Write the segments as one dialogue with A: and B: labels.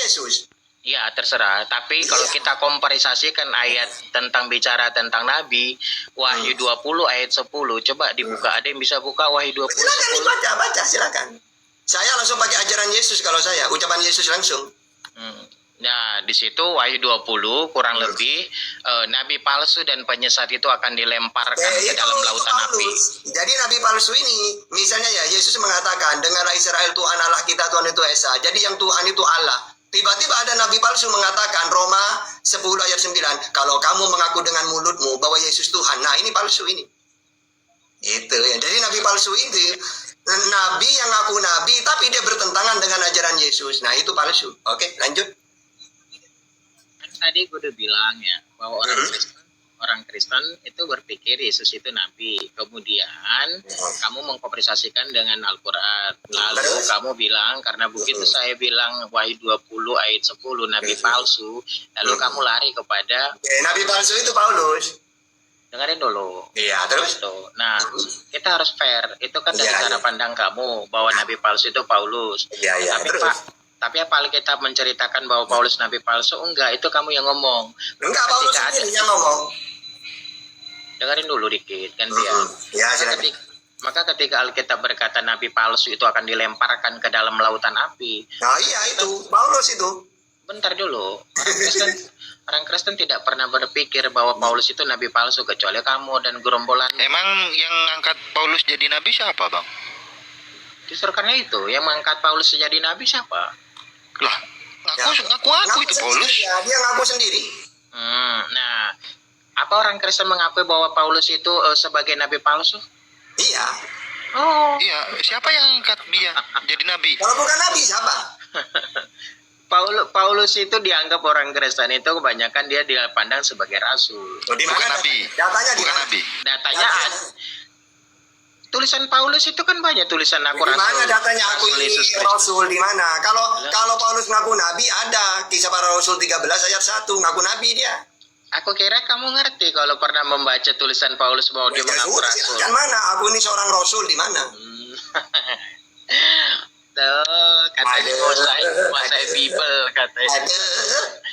A: Yesus.
B: Ya terserah, tapi kalau kita komparisasikan ayat tentang bicara tentang Nabi, Wahyu 20 ayat 10, coba dibuka, ada yang bisa buka Wahyu 20
A: Silakan baca, silakan. Saya langsung pakai ajaran Yesus kalau saya, ucapan Yesus langsung.
B: Nah, di situ Wahyu 20 kurang lebih nabi palsu dan penyesat itu akan dilemparkan ke dalam lautan api.
A: Jadi nabi palsu ini, misalnya ya Yesus mengatakan, dengarlah Israel, Tuhan Allah kita Tuhan itu Esa. Jadi yang Tuhan itu Allah. Tiba-tiba ada nabi palsu mengatakan, Roma 10 ayat 9, kalau kamu mengaku dengan mulutmu bahwa Yesus Tuhan. Nah, ini palsu ini. Itu ya. Jadi nabi palsu itu nabi yang ngaku nabi tapi dia bertentangan dengan ajaran Yesus. Nah, itu palsu. Oke, lanjut.
B: Tadi gue udah bilang ya bahwa orang Kristen itu berpikir Yesus itu nabi. Kemudian kamu mengkompensasikan dengan Al-Quran. Lalu kamu bilang karena begitu saya bilang Wahyu 20 ayat 10 nabi palsu, lalu kamu lari kepada
A: nabi palsu itu Paulus.
B: Dengerin dulu.
A: Iya, terus?
B: Nah, kita harus fair. Itu kan dari cara pandang kamu bahwa nabi palsu itu Paulus.
A: Iya,
B: tapi
A: terus?
B: Tapi apa kita menceritakan bahwa Paulus nabi palsu? Enggak, itu kamu yang ngomong.
A: Enggak, Paulus sendiri yang ngomong.
B: Dengerin dulu dikit kan dia.
A: Ya, silakan.
B: Maka ketika Alkitab berkata nabi palsu itu akan dilemparkan ke dalam lautan api.
A: Nah, iya itu, Paulus itu.
B: Bentar dulu. Orang Kristen tidak pernah berpikir bahwa Paulus itu nabi palsu kecuali kamu dan gerombolan.
C: Emang yang angkat Paulus jadi nabi siapa, Bang?
B: Justru karena itu, yang mengangkat Paulus jadi nabi siapa?
C: Lah, ngaku itu Paulus.
A: Ya, dia ngaku sendiri.
B: Nah, apa orang Kristen mengakui bahwa Paulus itu sebagai nabi palsu?
A: Iya.
B: Oh.
C: Iya, siapa yang angkat dia jadi nabi?
A: Kalau bukan nabi siapa?
B: Paulus itu dianggap orang Kristen itu kebanyakan dia dipandang sebagai rasul.
A: Oh, di mana
C: nabi?
A: Datanya di
C: Bukan
A: mana?
C: nabi.
B: Datanya tulisan Paulus itu kan banyak tulisan aku rasul.
A: Di mana datanya aku ini rasul di mana? Kalau Paulus ngaku nabi ada Kisah Para Rasul 13 ayat 1 ngaku nabi dia.
B: Aku kira kamu ngerti kalau pernah membaca tulisan Paulus bahwa dia mengaku rasul.
A: Kan mana? Aku ini seorang rasul di mana?
B: Tuh, katanya mau saya Bible katanya.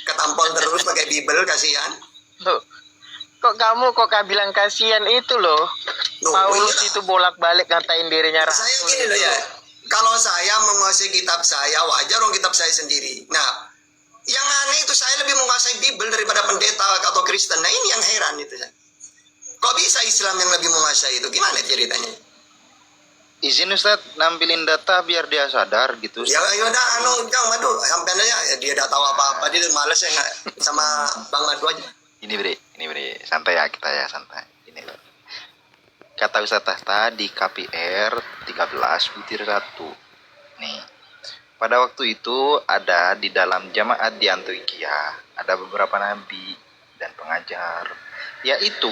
A: Ketampol terus pakai Bible, kasihan.
B: Loh, kok kamu bilang kasihan itu loh. Paulus itu bolak-balik ngatain dirinya rasul.
A: Saya gini loh ya. Kalau saya menguasai kitab saya, wajar dong kitab saya sendiri. Nah, yang aneh itu saya lebih menguasai Bible daripada pendeta atau Kristen. Nah, ini yang heran itu. Kok bisa Islam yang lebih menguasai itu? Gimana ceritanya?
C: Izin Ustaz, nampilin data biar dia sadar gitu.
A: Ya udah, jangan Madu, sampai aja dia udah tahu apa-apa, dia males ya sama Bang Madu aja.
C: Ini Bre, santai ya kita ya, santai. Ini loh. Kata Ustaz Tahta di KPR 13 butir 1. Nih. Pada waktu itu ada di dalam jamaat di Antioquia ada beberapa nabi dan pengajar. Yaitu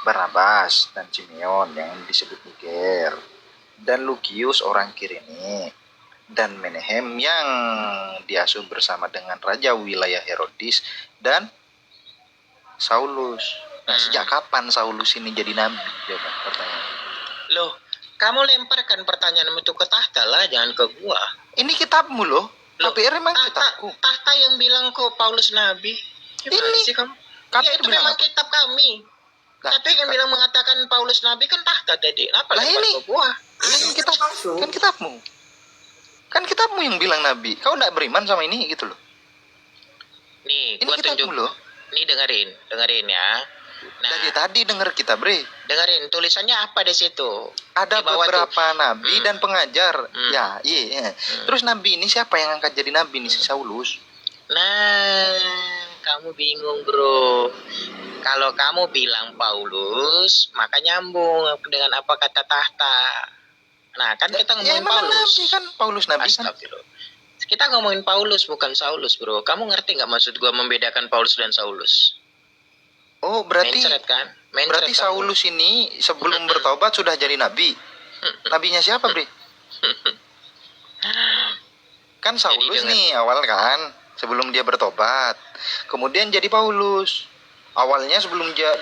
C: Barnabas dan Simeon yang disebut Niger, dan Lukius orang Kirene, dan Menahem yang diasuh bersama dengan raja wilayah Herodes, dan Saulus. Nah, sejak kapan Saulus ini jadi nabi? Coba pertanyaan.
B: Loh, kamu lemparkan pertanyaan itu ke Tahta lah, jangan ke gua.
C: Ini kitabmu loh. KPR emang kitabku.
B: Tahta yang bilang kok Paulus nabi. Gimana
C: Ini
B: sih kamu?
C: KPR
B: Ya itu memang kitab kami.
C: Nah,
B: tapi yang bilang mengatakan Paulus nabi kan Tahta tadi. Apa
C: lah
B: lempar
C: ini?
B: ke gua?
C: Kan kitabmu. Kan kitabmu yang bilang nabi. Kau enggak beriman sama ini gitu loh.
B: Nih,
C: Ini
B: gua
C: kitabmu
B: tunjuk.
C: loh.
B: Nih dengerin ya. Nah,
C: Tadi denger kita, Bre.
B: dengerin tulisannya apa di situ?
C: Ada
B: Di bawah
C: beberapa nabi dan pengajar. Ya, iya. Terus nabi ini siapa yang angkat jadi nabi nih, si Saulus?
B: Nah, kamu bingung bro. Kalau kamu bilang Paulus, maka nyambung dengan apa kata Tahta. Nah, kan kita ngomongin
C: memang
B: Paulus.
C: nabi kan, Paulus nabi kan.
B: Astagfirullah. Kita ngomongin Paulus bukan Saulus bro. Kamu ngerti nggak maksud gua membedakan Paulus dan Saulus?
C: Oh, berarti
B: Mencret kan?
C: berarti Saulus ini sebelum bertobat sudah jadi nabi. Nabinya siapa, Bre? Kan Saulus nih awal kan, sebelum dia bertobat. Kemudian jadi Paulus. Awalnya sebelum dia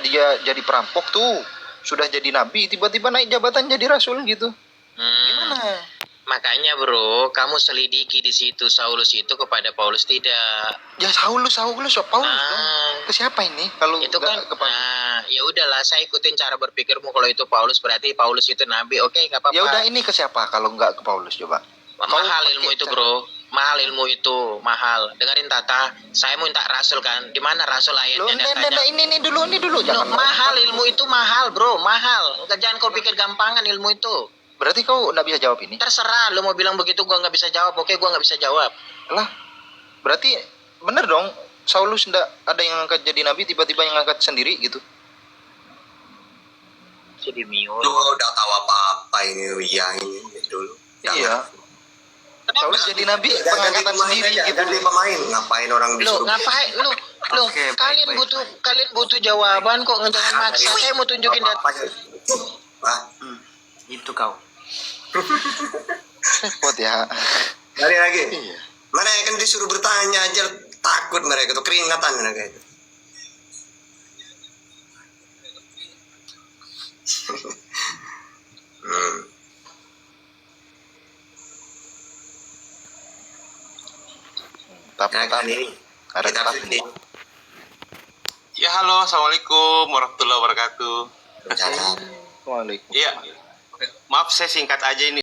C: jadi perampok tuh sudah jadi nabi, tiba-tiba naik jabatan jadi rasul gitu. Gimana?
B: Makanya bro, kamu selidiki di situ Saulus itu kepada Paulus tidak.
C: Ya Paulus dong.
B: Nah,
C: Ke siapa ini? Kalau
B: itu
C: nggak
B: kan,
C: ke Paulus?
B: nah ya udahlah, saya ikutin cara berpikirmu. Kalau itu Paulus berarti Paulus itu nabi. Oke, nggak apa-apa.
C: Ya udah, ini ke siapa kalau nggak ke Paulus coba?
B: Mahal
C: Kau
B: ilmu
C: pakai
B: itu
C: cara-
B: bro, mahal ilmu itu, mahal. Dengerin Tata, saya minta Rasul kan, di mana Rasul
C: Loh,
B: ayatnya
C: enggak,
B: datanya?
C: ini dulu
B: Loh,
C: jangan.
B: mahal ilmu itu, mahal bro, mahal. Jangan kau pikir gampangan ilmu itu.
C: Berarti kau nggak bisa jawab ini?
B: Terserah, lu mau bilang begitu gua nggak bisa jawab. Oke, gua nggak bisa jawab.
C: Lah, berarti bener dong. Saulus ndak ada yang ngangkat jadi nabi, tiba-tiba yang ngangkat sendiri gitu.
B: Jadi miur.
A: Lu udah tahu apa-apa ini Ria ini dulu.
C: Iya. Saulus jadi nabi, pengangkatan sendiri gitu.
A: Ganti pemain, ngapain orang
B: Lu
A: disuruh?
B: ngapain lu? Lu
C: Oke,
B: kalian
C: baik.
B: butuh jawaban kok, jangan maksa. Saya mau tunjukin data.
A: Wah,
D: Itu kau.
C: Repot ya.
A: balik lagi.
C: Iya.
A: Mereka kan disuruh bertanya aja, takut mereka tuh, keringatan mereka itu.
C: Tapi
A: Nah, kan ini
C: ada
A: kita
C: tapi.
A: ini
D: Ya halo, assalamualaikum warahmatullahi wabarakatuh.
A: rencana.
C: Waalaikumsalam.
D: Iya, maaf saya singkat aja ini.